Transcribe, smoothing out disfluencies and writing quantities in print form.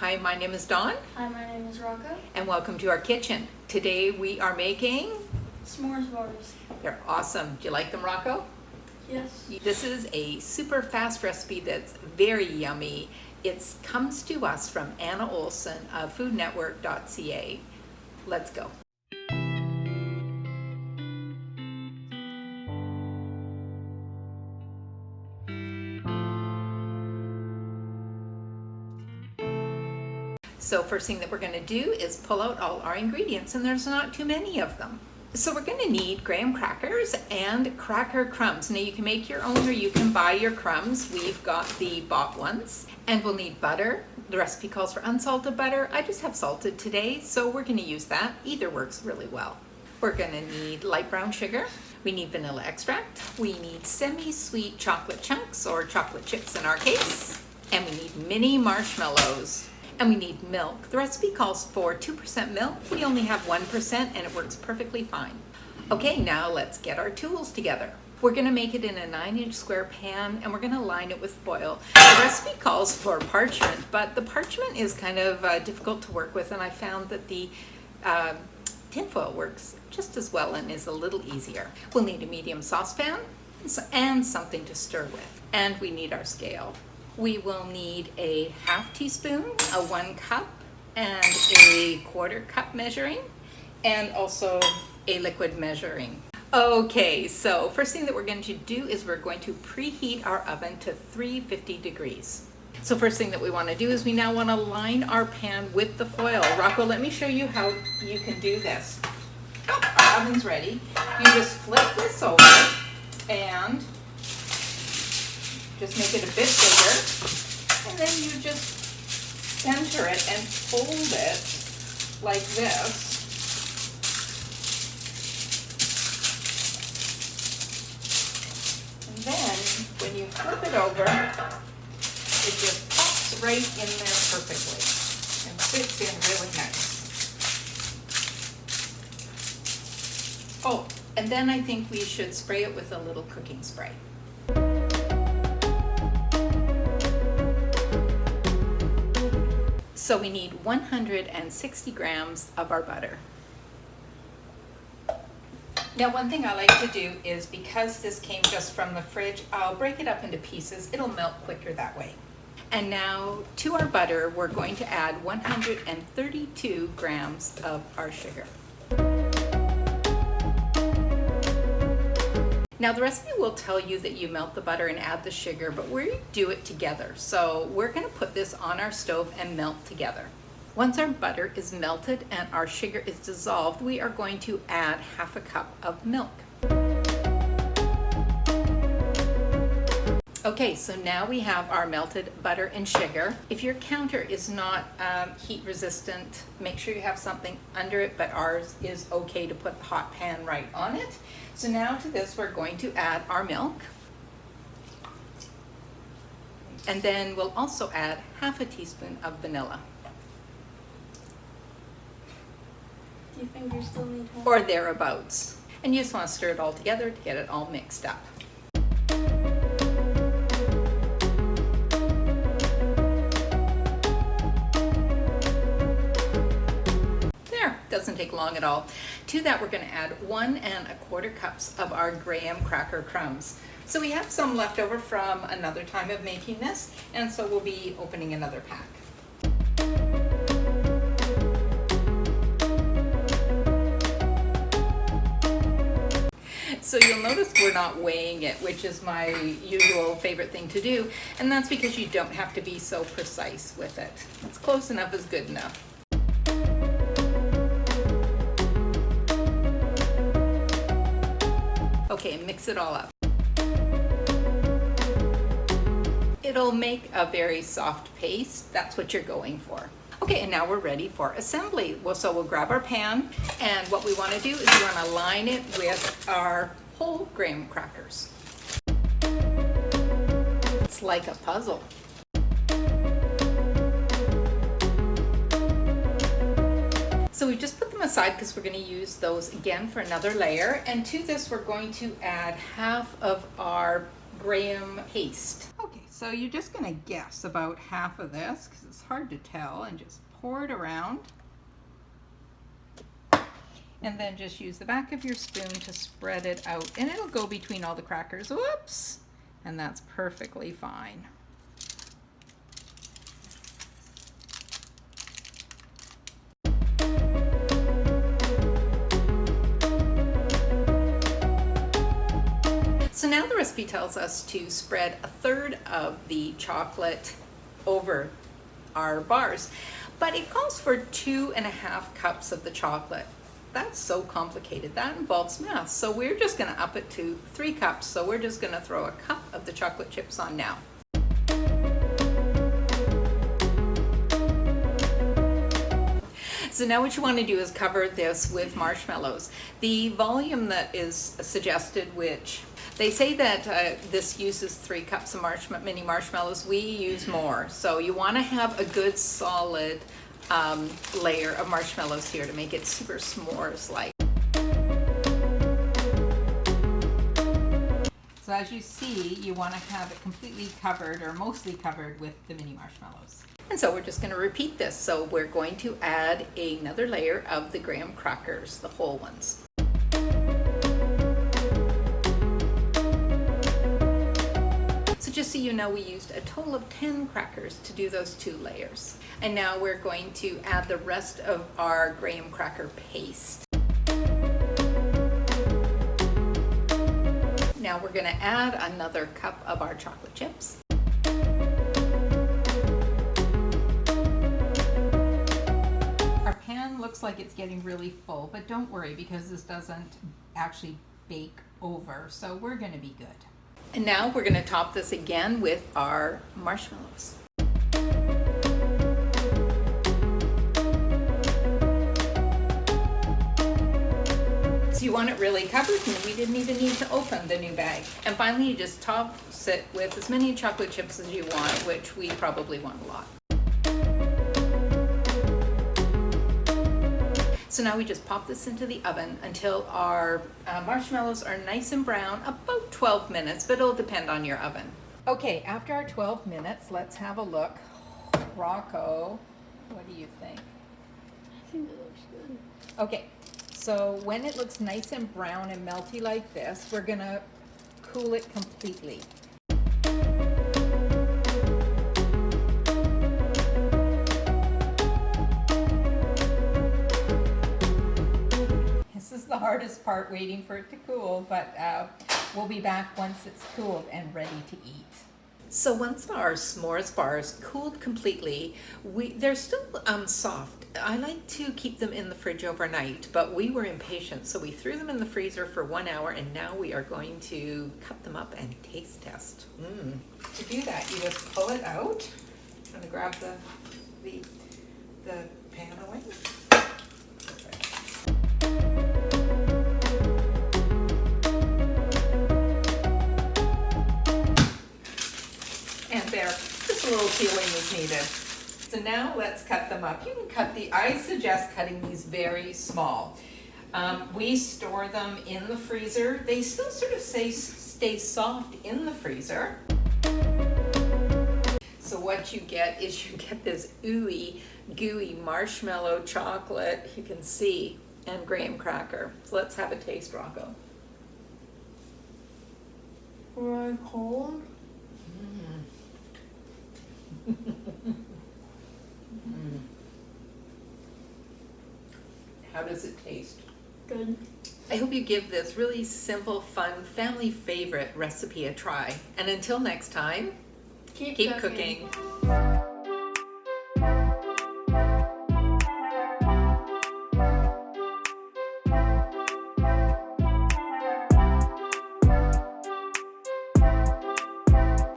Hi, my name is Dawn. Hi, my name is Rocco. And welcome to our kitchen. Today we are making s'mores bars. They're awesome. Do you like them, Rocco? Yes. This is a super fast recipe that's very yummy. It comes to us from Anna Olson of foodnetwork.ca. Let's go. So first thing that we're going to do is pull out all our ingredients, and there's not too many of them. So we're going to need graham crackers and cracker crumbs. Now you can make your own or you can buy your crumbs. We've got the bought ones. And we'll need butter. The recipe calls for unsalted butter. I just have salted today, so we're going to use that. Either works really well. We're going to need light brown sugar. We need vanilla extract. We need semi-sweet chocolate chunks or chocolate chips in our case. And we need mini marshmallows. And we need milk. The recipe calls for 2% milk. We only have 1% and it works perfectly fine. Okay, now let's get our tools together. We're gonna make it in a 9-inch square pan and we're gonna line it with foil. The recipe calls for parchment, but the parchment is kind of difficult to work with, and I found that the tinfoil works just as well and is a little easier. We'll need a medium saucepan and something to stir with. And we need our scale. We will need a ½ teaspoon, a 1 cup, and a 1/4 cup measuring, and also a liquid measuring. Okay, so first thing that we're going to do is we're going to preheat our oven to 350 degrees. So first thing that we want to do is we now want to line our pan with the foil. Rocco, let me show you how you can do this. Oh, our oven's ready. You just flip this over and just make it a bit bigger, and then you just center it and fold it like this. And then when you flip it over, it just pops right in there perfectly and fits in really nice. Oh, and then I think we should spray it with a little cooking spray. So we need 160 grams of our butter. Now one thing I like to do is, because this came just from the fridge, I'll break it up into pieces. It'll melt quicker that way. And now to our butter, we're going to add 132 grams of our sugar. Now the recipe will tell you that you melt the butter and add the sugar, but we do it together. So we're going to put this on our stove and melt together. Once our butter is melted and our sugar is dissolved, we are going to add ½ cup of milk. Okay, so now we have our melted butter and sugar. If your counter is not heat resistant, make sure you have something under it, but ours is okay to put the hot pan right on it. So now to this we're going to add our milk. And then we'll also add ½ teaspoon of vanilla. Do you think you still need more? Or thereabouts. And you just want to stir it all together to get it all mixed up. Doesn't take long at all. To that we're going to add 1 1/4 cups of our graham cracker crumbs. So we have some left over from another time of making this, and so we'll be opening another pack. So you'll notice we're not weighing it, which is my usual favorite thing to do, and that's because you don't have to be so precise with it. It's close enough is good enough. Okay, mix it all up. It'll make a very soft paste. That's what you're going for. Okay, and now we're ready for assembly. So we'll grab our pan, and what we want to do is we want to line it with our whole graham crackers. It's like a puzzle. So we just put them aside because we're going to use those again for another layer. And to this we're going to add half of our graham paste. Okay, So you're just going to guess about half of this because it's hard to tell, and just pour it around. And then just use the back of your spoon to spread it out, and it'll go between all the crackers. Whoops! And that's perfectly fine. So now the recipe tells us to spread a third of the chocolate over our bars, but it calls for 2.5 cups of the chocolate. That's so complicated. That involves math. So we're just going to up it to 3 cups. So we're just going to throw a cup of the chocolate chips on now. So now what you want to do is cover this with marshmallows. The volume that is suggested, which they say that this uses 3 cups of mini marshmallows. We use more. So you want to have a good solid layer of marshmallows here to make it super s'mores-like. So as you see, you want to have it completely covered or mostly covered with the mini marshmallows. And so we're just going to repeat this. So we're going to add another layer of the graham crackers, the whole ones. So just so you know, we used a total of 10 crackers to do those 2 layers. And now we're going to add the rest of our graham cracker paste. Now we're going to add another cup of our chocolate chips. Our pan looks like it's getting really full, but don't worry because this doesn't actually bake over, so we're going to be good. And now we're going to top this again with our marshmallows. So you want it really covered, and we didn't even need to open the new bag. And finally, you just toss it with as many chocolate chips as you want, which we probably want a lot. So now we just pop this into the oven until our marshmallows are nice and brown, about 12 minutes, but it'll depend on your oven. Okay, after our 12 minutes, let's have a look. Rocco, what do you think? I think it looks good. Okay, so when it looks nice and brown and melty like this, we're gonna cool it completely. This is the hardest part, waiting for it to cool, but we'll be back once it's cooled and ready to eat. So once our s'mores bars cooled completely, they're still soft. I like to keep them in the fridge overnight, but we were impatient, so we threw them in the freezer for 1 hour, and now we are going to cut them up and taste test. To do that, you just pull it out. I'm going to grab the pan away. And there, just a little peeling is needed. So now let's cut them up. You can cut I suggest cutting these very small. We store them in the freezer. They still sort of stay soft in the freezer. So what you get is you get this ooey, gooey marshmallow chocolate, you can see, and graham cracker. So let's have a taste, Rocco. Really cold. How does it taste? Good. I hope you give this really simple, fun, family favorite recipe a try. And until next time, keep cooking.